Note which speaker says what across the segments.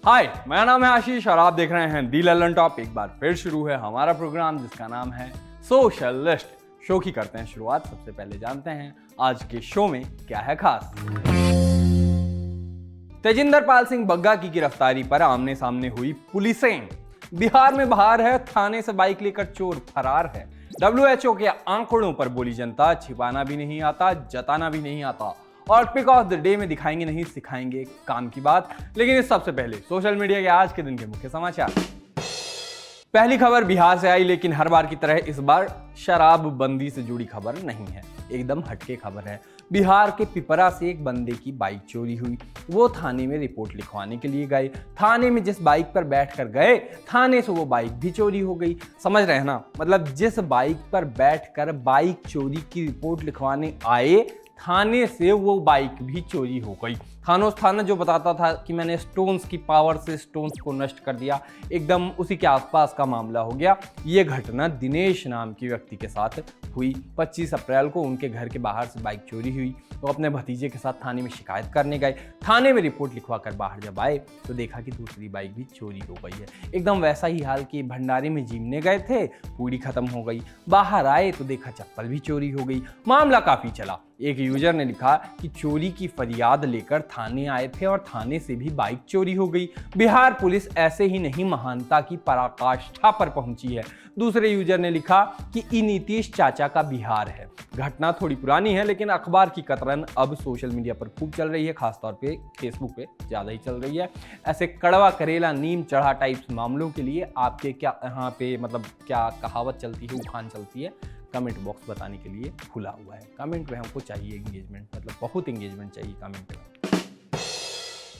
Speaker 1: हाय, मेरा नाम है आशीष और आप देख रहे हैं दी ललन टॉप। एक बार फिर शुरू है हमारा प्रोग्राम जिसका नाम है सोशलिस्ट। शो की करते हैं शुरुआत। सबसे पहले जानते हैं आज के शो में क्या है खास। तेजिंदर पाल सिंह बग्गा की गिरफ्तारी पर आमने सामने हुई पुलिसें। बिहार में बहार है, थाने से बाइक लेकर चोर फरार है। WHO के आंकड़ों पर बोली जनता, छिपाना भी नहीं आता, जताना भी नहीं आता और पिक ऑफ द डे में दिखाएंगे नहीं, सिखाएंगे काम की बात। लेकिन इस सबसे पहले सोशल मीडिया के आज के दिन के मुख्य समाचार। पहली खबर बिहार से आई, लेकिन हर बार की तरह इस बार शराबबंदी से जुड़ी खबर नहीं है, एकदम हटके खबर है। बिहार के पिपरा से एक बंदे की बाइक चोरी हुई। वो थाने में रिपोर्ट लिखवाने के लिए गए। थाने में जिस बाइक पर बैठकर गए, थाने से वो बाइक भी चोरी हो गई। समझ रहे हैं ना, मतलब जिस बाइक पर बैठकर बाइक चोरी की रिपोर्ट लिखवाने आए, थाने से वो बाइक भी चोरी हो गई। थाना जो बताता था कि मैंने स्टोन्स की पावर से स्टोन्स को नष्ट कर दिया, एकदम उसी के आसपास का मामला हो गया। ये घटना दिनेश नाम के व्यक्ति के साथ हुई। 25 अप्रैल को उनके घर के बाहर से बाइक चोरी हुई। तो अपने भतीजे के साथ थाने में शिकायत करने गए। थाने में रिपोर्ट लिखवा कर बाहर जब आए तो देखा कि दूसरी बाइक भी चोरी हो गई है। एकदम वैसा ही हाल कि भंडारे में जीमने गए थे, पूरी खत्म हो गई। बाहर आए तो देखा चप्पल भी चोरी हो गई। मामला काफी चला। एक यूजर ने लिखा कि चोरी की फरियाद लेकर थाने आए थे और थाने से भी बाइक चोरी हो गई। बिहार पुलिस ऐसे ही नहीं, महानता की पराकाष्ठा पर पहुंची है। दूसरे यूजर ने लिखा कि ई नीतीश चाचा का बिहार है। घटना थोड़ी पुरानी है, लेकिन अखबार की कतरन अब सोशल मीडिया पर खूब चल रही है, खासतौर पे फेसबुक पे ज्यादा ही चल रही है। ऐसे कड़वा करेला नीम चढ़ा टाइप्स मामलों के लिए आपके क्या यहाँ पे मतलब क्या कहावत चलती है, उखान चलती है, कमेंट बॉक्स बताने के लिए खुला हुआ है। कमेंट में हमको चाहिए एंगेजमेंट, मतलब बहुत एंगेजमेंट चाहिए कमेंट में।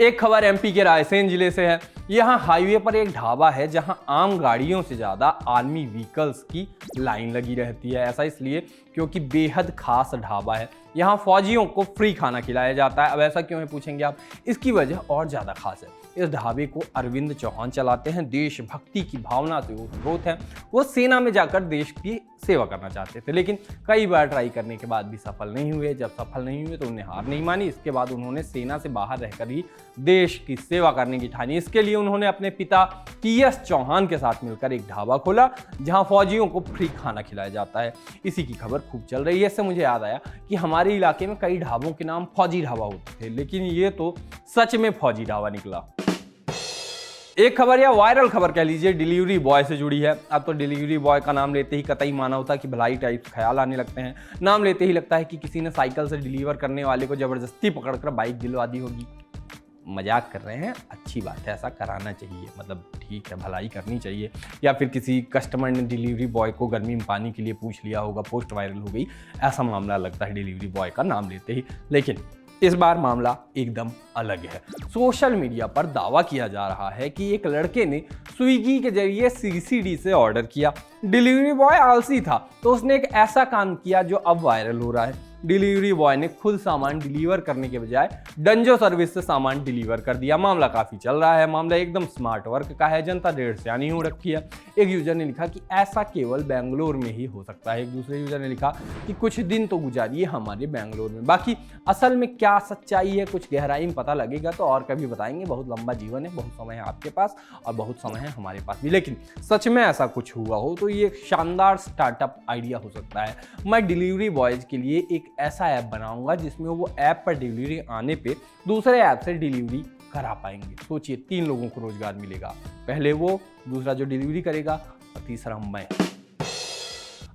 Speaker 1: एक खबर एमपी के रायसेन जिले से है। यहाँ हाईवे पर एक ढाबा है जहाँ आम गाड़ियों से ज्यादा आर्मी व्हीकल्स की लाइन लगी रहती है। ऐसा इसलिए क्योंकि बेहद खास ढाबा है। यहाँ फौजियों को फ्री खाना खिलाया जाता है। अब ऐसा क्यों है पूछेंगे आप, इसकी वजह और ज्यादा खास है। इस ढाबे को अरविंद चौहान चलाते हैं। देशभक्ति की भावना से वो स्रोत है। वो सेना में जाकर देश की सेवा करना चाहते थे, लेकिन कई बार ट्राई करने के बाद भी सफल नहीं हुए। जब सफल नहीं हुए तो उन्हें हार नहीं मानी। इसके बाद उन्होंने सेना से बाहर रहकर ही देश की सेवा करने की ठानी। इसके लिए उन्होंने अपने पिता PS चौहान के साथ मिलकर एक ढाबा खोला जहां फौजियों को फ्री खाना खिलाया जाता है। इसी की खबर खूब चल रही है। इससे मुझे याद आया कि हमारे इलाके में कई ढाबों के नाम फौजी ढाबा होते थे, लेकिन ये तो सच में फौजी ढाबा निकला। एक खबर या वायरल खबर कह लीजिए डिलीवरी बॉय से जुड़ी है। अब तो डिलीवरी बॉय का नाम लेते ही कतई मानवता की भलाई टाइप ख्याल आने लगते हैं। नाम लेते ही लगता है कि किसी ने साइकिल से डिलीवर करने वाले को जबरदस्ती पकड़कर बाइक दिलवा दी होगी। मजाक कर रहे हैं, अच्छी बात है, ऐसा कराना चाहिए, मतलब ठीक है, भलाई करनी चाहिए। या फिर किसी कस्टमर ने डिलीवरी बॉय को गर्मी में पानी के लिए पूछ लिया होगा, पोस्ट वायरल हो गई, ऐसा मामला लगता है डिलीवरी बॉय का नाम लेते ही। लेकिन इस बार मामला एकदम अलग है। सोशल मीडिया पर दावा किया जा रहा है कि एक लड़के ने स्विगी के जरिए CCD से ऑर्डर किया। डिलीवरी बॉय आलसी था तो उसने एक ऐसा काम किया जो अब वायरल हो रहा है। डिलीवरी बॉय ने खुद सामान डिलीवर करने के बजाय डंजो सर्विस से सामान डिलीवर कर दिया। मामला काफी चल रहा है। मामला एकदम स्मार्ट वर्क का है। जनता डेढ़ सियानी हो रखी है। एक यूजर ने लिखा कि ऐसा केवल बेंगलोर में ही हो सकता है। एक दूसरे यूजर ने लिखा कि कुछ दिन तो गुजारिए हमारे बेंगलोर में। बाकी असल में क्या सच्चाई है, कुछ गहराई में पता लगेगा तो और कभी बताएंगे। बहुत लंबा जीवन है, बहुत समय है आपके पास और बहुत समय है हमारे पास भी। लेकिन सच में ऐसा कुछ हुआ हो तो ये एक शानदार स्टार्टअप आइडिया हो सकता है। मैं डिलीवरी बॉयज के लिए एक ऐसा ऐप बनाऊंगा जिसमें वो ऐप पर डिलीवरी आने पे दूसरे ऐप से डिलीवरी करा पाएंगे। सोचिए, 3 लोगों को रोजगार मिलेगा। पहले वो, दूसरा जो डिलीवरी करेगा और तीसरा मैं।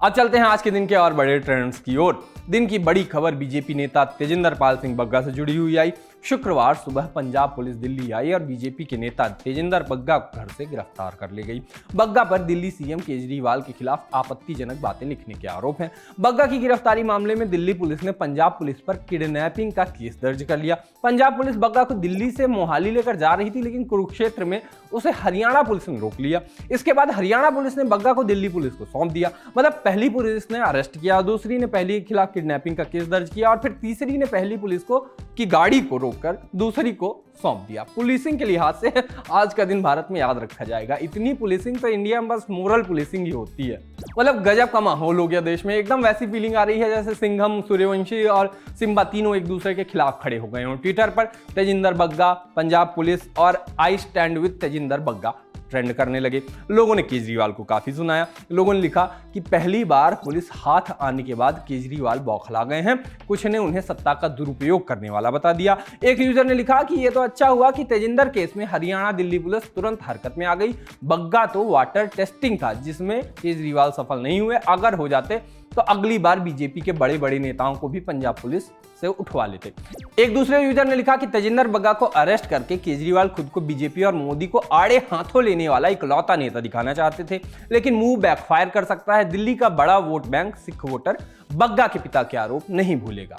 Speaker 1: अब चलते हैं आज के दिन के और बड़े ट्रेंड्स की ओर। दिन की बड़ी खबर बीजेपी नेता तेजिंदर पाल सिंह बग्गा से जुड़ी हुई आई। शुक्रवार सुबह पंजाब पुलिस दिल्ली आई और बीजेपी के नेता तेजिंदर बग्गा को घर से गिरफ्तार कर ले गई। बग्गा पर दिल्ली CM केजरीवाल के खिलाफ आपत्तिजनक बातें लिखने के आरोप हैं। बग्गा की गिरफ्तारी मामले में दिल्ली पुलिस ने पंजाब पुलिस पर किडनैपिंग का केस दर्ज कर लिया। पंजाब पुलिस बग्गा को दिल्ली से मोहाली लेकर जा रही थी, लेकिन कुरुक्षेत्र में उसे हरियाणा पुलिस ने रोक लिया। इसके बाद हरियाणा पुलिस ने बग्गा को दिल्ली पुलिस को सौंप दिया। मतलब पहली पुलिस ने अरेस्ट किया, दूसरी ने पहली के खिलाफ किडनैपिंग का केस दर्ज किया और फिर तीसरी ने पहली पुलिस को की गाड़ी को रोककर दूसरी को सौंप दिया। पुलिसिंग के लिहाज से आज का दिन भारत में याद रखा जाएगा। इतनी पुलिसिंग तो इंडिया में बस मोरल पुलिसिंग ही होती है। मतलब गजब का माहौल हो गया देश में। एकदम वैसी फीलिंग आ रही है जैसे सिंघम, सूर्यवंशी और सिम्बा तीनों एक दूसरे के खिलाफ खड़े हो गए हों। ट्विटर पर तेजिंदर बग्गा, पंजाब पुलिस और I stand with Tejinder Bagga trend करने लगे। लोगों ने केजरीवाल को काफी सुनाया। लोगों ने लिखा कि पहली बार पुलिस हाथ आने के बाद केजरीवाल बौखला गए हैं। कुछ ने उन्हें सत्ता का दुरुपयोग करने वाला बता दिया। एक यूजर ने लिखा कि यह तो अच्छा हुआ कि तेजिंदर केस में हरियाणा दिल्ली पुलिस तुरंत हरकत में आ गई। बग्गा तो वाटर टेस्टिंग था जिसमें केजरीवाल सफल नहीं हुए। अगर हो जाते तो अगली बार बीजेपी के बड़े बड़े नेताओं को भी पंजाब पुलिस से उठवा लेते। एक दूसरे यूजर ने लिखा कि तेजिंदर बग्गा को अरेस्ट करके केजरीवाल खुद को बीजेपी और मोदी को आड़े हाथों लेने वाला इकलौता नेता दिखाना चाहते थे, लेकिन मूव बैकफायर कर सकता है। दिल्ली का बड़ा vote bank Sikh voter Bagga के पिता के आरोप नहीं भूलेगा।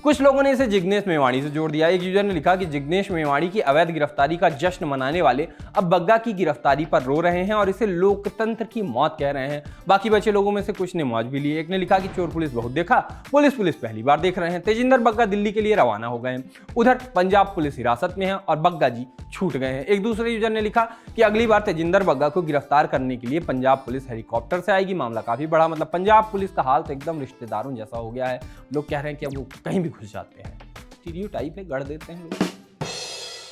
Speaker 1: कुछ लोगों ने इसे जिग्नेश मेवाणी से जोड़ दिया। एक यूजर ने लिखा कि जिग्नेश मेवाणी की अवैध गिरफ्तारी का जश्न मनाने वाले अब बग्गा की गिरफ्तारी पर रो रहे हैं और इसे लोकतंत्र की मौत कह रहे हैं। बाकी बचे लोगों में से कुछ ने मौज भी ली। एक ने लिखा कि चोर पुलिस बहुत देखा, पुलिस पहली बार देख रहे हैं। तेजिंदर बग्गा दिल्ली के लिए रवाना हो गए हैं। उधर पंजाब पुलिस हिरासत में है और बग्गा जी छूट गए हैं। एक दूसरे यूजर ने लिखा कि अगली बार तेजिंदर बग्गा को गिरफ्तार करने के लिए पंजाब पुलिस हेलीकॉप्टर से आएगी। मामला काफी बड़ा, मतलब पंजाब पुलिस का हाल तो एकदम रिश्तेदारों जैसा हो गया है। लोग कह रहे हैं कि अब वो कहीं भी घुस जाते हैं। स्टीरियोटाइप है, गढ़ देते हैं लोग।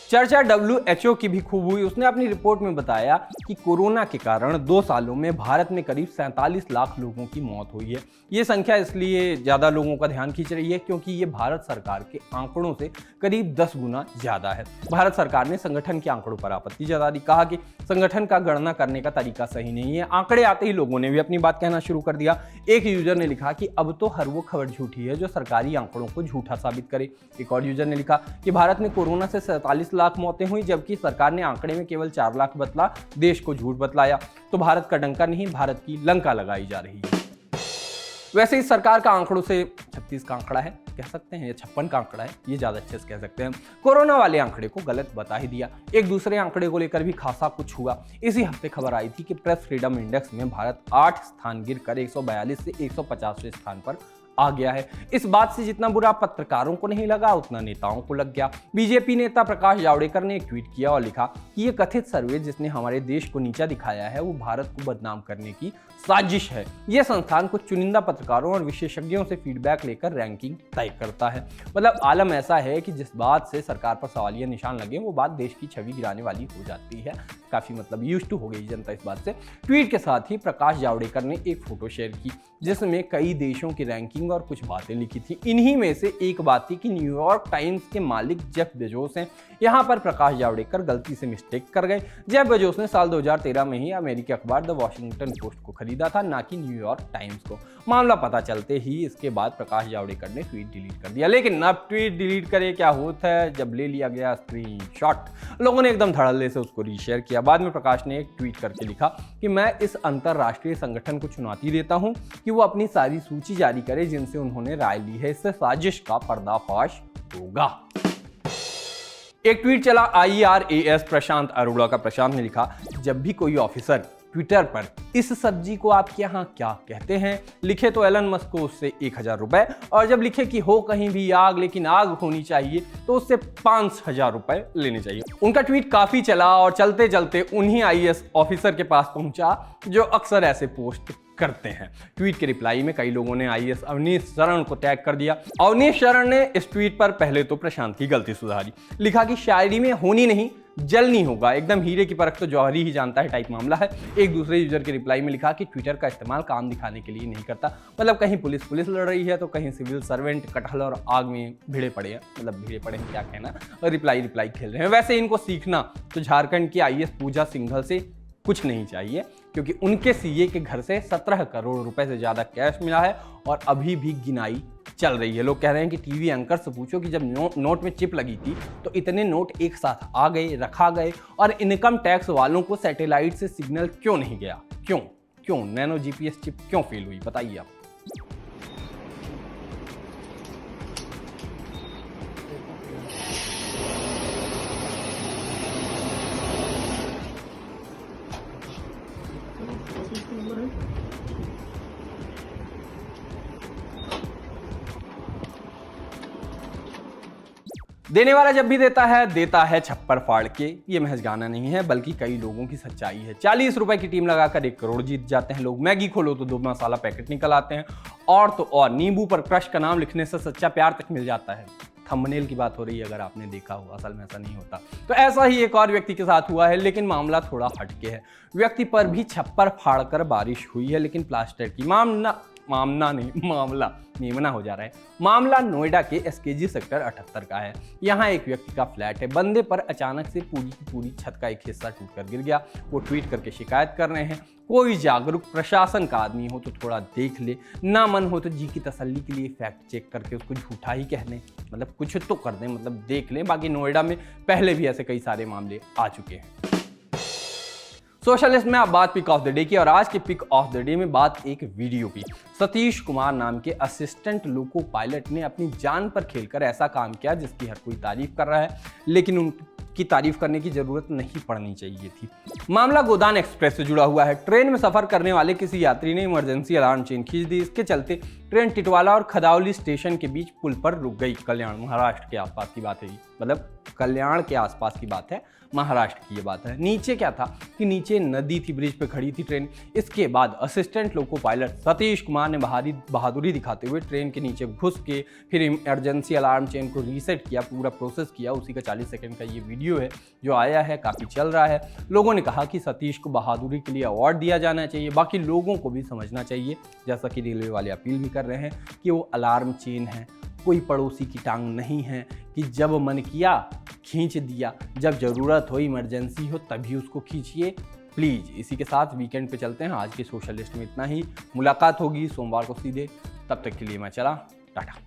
Speaker 1: चर्चा WHO की भी खूब हुई। उसने अपनी रिपोर्ट में बताया कि कोरोना के कारण 2 सालों में भारत में करीब 47 लाख लोगों की मौत हुई है। ये संख्या इसलिए ज़्यादा लोगों का ध्यान खींच रही है क्योंकि ये भारत सरकार के आंकड़ों से करीब 10 गुना ज़्यादा है। भारत सरकार ने संगठन के आंकड़ों पर आपत्ति जता दी। कहा कि संगठन का गणना करने का तरीका सही नहीं है। आंकड़े आते ही लोगों ने भी अपनी बात कहना शुरू कर दिया। एक यूजर ने लिखा कि अब तो हर वो खबर झूठी है जो सरकारी आंकड़ों को झूठा साबित करे। एक और यूजर ने लिखा कि भारत में कोरोना से 47 लाख मौतें हुई जबकि सरकार ने आंकड़े में केवल 4 लाख बतला, देश को झूठ बतलाया। तो भारत का डंका नहीं, भारत की लंका लगाई जा रही है। वैसे इस सरकार का आंकड़ों से 36 का आंकड़ा है कह सकते हैं, या 56 का आंकड़ा है, ये ज्यादा अच्छे से कह सकते हैं। कोरोना वाले आंकड़े को गलत बता ही दिया। एक दूसरे आंकड़े को लेकर भी खासा कुछ हुआ। इसी हफ्ते खबर आई थी कि प्रेस फ्रीडम इंडेक्स में भारत 8 स्थान गिरकर 142 से 150वें स्थान पर आ गया है। इस बात से जितना बुरा पत्रकारों को नहीं लगा उतना नेताओं को लग गया। बीजेपी नेता प्रकाश जावड़ेकर ने एक ट्वीट किया और लिखा कि ये कथित सर्वे जिसने हमारे देश को नीचा दिखाया है वो भारत को बदनाम करने की साजिश है। यह संस्थान कुछ चुनिंदा पत्रकारों और विशेषज्ञों से फीडबैक लेकर रैंकिंग तय करता है। मतलब आलम ऐसा है कि जिस बात से सरकार पर सवालिया निशान लगे वो बात देश की छवि गिराने वाली हो जाती है। काफी मतलब यूज्ड टू हो गई जनता इस बात से। ट्वीट के साथ ही प्रकाश जावड़ेकर ने एक फोटो शेयर की जिसमें कई देशों की रैंकिंग और कुछ बातें लिखी थी। इन्हीं में से एक बात थी कि न्यूयॉर्क टाइम्स के मालिक जेफ बेजोस हैं। यहाँ पर प्रकाश जावड़ेकर गलती से मिस्टेक कर गए। जेफ बेजोस ने साल 2013 में ही अमेरिकी अखबार द वॉशिंगटन पोस्ट को खरीदा था, ना कि न्यूयॉर्क टाइम्स को। मामला पता चलते ही इसके बाद प्रकाश जावड़ेकर ने ट्वीट डिलीट कर दिया। लेकिन अब ट्वीट डिलीट करे क्या होता है जब ले लिया गया स्क्रीनशॉट। लोगों ने एकदम धड़ल्ले से उसको रीशेयर किया। बाद में प्रकाश ने एक ट्वीट करके लिखा कि मैं इस अंतरराष्ट्रीय संगठन को चुनौती देता हूं कि वो अपनी सारी सूची जारी करे जिनसे उन्होंने राय ली है। इससे साजिश का पर्दाफाश होगा। एक ट्वीट चला IRAS प्रशांत अरोड़ा का। प्रशांत ने लिखा, जब भी कोई ऑफिसर ट्विटर पर इस सब्जी को आपके यहाँ क्या कहते हैं लिखे तो एलन मस्क को उससे 1000 रुपए, और जब लिखे कि हो कहीं भी आग लेकिन आग होनी चाहिए तो उससे 5000 रुपए लेने चाहिए। उनका ट्वीट काफी चला और चलते चलते उन्हीं IAS ऑफिसर के पास पहुंचा जो अक्सर ऐसे पोस्ट करते हैं। ट्वीट के रिप्लाई में कई लोगों ने IAS अवनीश शरण को टैग कर दिया। अवनीश शरण ने इस ट्वीट पर पहले तो प्रशांत की गलती सुधारी। लिखा कि शायरी में होनी नहीं जलनी होगा, एकदम हीरे की परख तो जौहरी ही जानता है टाइप मामला है। एक दूसरे यूजर के रिप्लाई में लिखा कि ट्विटर का इस्तेमाल काम दिखाने के लिए नहीं करता। मतलब कहीं पुलिस लड़ रही है तो कहीं सिविल सर्वेंट कटहल और आग में भिड़े पड़े हैं। मतलब भिड़े पड़े हैं क्या कहना, और रिप्लाई खेल रहे हैं। वैसे इनको सीखना तो झारखंड की IAS पूजा सिंघल से कुछ नहीं चाहिए क्योंकि उनके CA के घर से 17 करोड़ रुपए से ज्यादा कैश मिला है और अभी भी गिनाई चल रही है। लोग कह रहे हैं कि टीवी एंकर से पूछो कि जब नोट में चिप लगी थी तो इतने नोट एक साथ आ गए, रखा गए, और इनकम टैक्स वालों को सैटेलाइट से सिग्नल क्यों नहीं गया? क्यों नैनो GPS चिप क्यों फेल हुई, बताइए आप। देने वाला जब भी देता है छप्पर फाड़ के। ये महज गाना नहीं है बल्कि कई लोगों की सच्चाई है। 40 रुपए की टीम लगाकर 1 करोड़ जीत जाते हैं लोग। मैगी खोलो तो 2 मसाला पैकेट निकल आते हैं, और तो और नींबू पर क्रश का नाम लिखने से सच्चा प्यार तक मिल जाता है। थंबनेल की बात हो रही है, अगर आपने देखा हो, असल में ऐसा नहीं होता। तो ऐसा ही एक और व्यक्ति के साथ हुआ है, लेकिन मामला थोड़ा हटके है। व्यक्ति पर भी छप्पर फाड़कर बारिश हुई है, लेकिन प्लास्टर की। मामला मेमना हो जा रहा है। मामला नोएडा के एसकेजी सेक्टर 78 का है। यहाँ एक व्यक्ति का फ्लैट है। बंदे पर अचानक से पूरी की पूरी छत का एक हिस्सा टूटकर गिर गया। वो ट्वीट करके शिकायत कर रहे हैं। कोई जागरूक प्रशासन का आदमी हो तो थोड़ा देख ले, ना मन हो तो जी की तसल्ली के लिए फैक्ट चेक करके उसको झूठा ही कह दें, मतलब कुछ तो कर दें, मतलब देख लें। बाकी नोएडा में पहले भी ऐसे कई सारे मामले आ चुके हैं। सोशलिस्ट में आप बात पिक ऑफ द डे की, और आज के पिक ऑफ द डे में बात एक वीडियो की। सतीश कुमार नाम के असिस्टेंट लोको पायलट ने अपनी जान पर खेलकर ऐसा काम किया जिसकी हर कोई तारीफ कर रहा है, लेकिन उनकी तारीफ करने की जरूरत नहीं पड़नी चाहिए थी। मामला गोदान एक्सप्रेस से जुड़ा हुआ है। ट्रेन में सफर करने वाले किसी यात्री ने इमरजेंसी अलार्म चेन खींच दी। इसके चलते ट्रेन टिटवाला और खदावली स्टेशन के बीच पुल पर रुक गई। कल्याण, महाराष्ट्र के आसपास की बात है, मतलब कल्याण के आसपास की बात है, महाराष्ट्र की ये बात है। नीचे क्या था कि नीचे नदी थी, ब्रिज पे खड़ी थी ट्रेन। इसके बाद assistant loco pilot Satish Kumar ने बहादुरी दिखाते हुए ट्रेन के नीचे घुस के फिर इमरजेंसी अलार्म चेन को रीसेट किया, पूरा प्रोसेस किया। उसी का 40 सेकंड का ये वीडियो है जो आया है, काफ़ी चल रहा है। लोगों ने कहा कि सतीश को बहादुरी के लिए अवार्ड दिया जाना चाहिए। बाकी लोगों को भी समझना चाहिए, जैसा कि रेलवे वाले अपील भी कर रहे हैं, कि वो अलार्म चेन है, कोई पड़ोसी की टांग नहीं है कि जब मन किया खींच दिया, जब ज़रूरत हो, इमरजेंसी हो तभी उसको खींचिए प्लीज़। इसी के साथ वीकेंड पे चलते हैं। आज के सोशल लिस्ट में इतना ही। मुलाकात होगी सोमवार को सीधे। तब तक के लिए मैं चला, टाटा।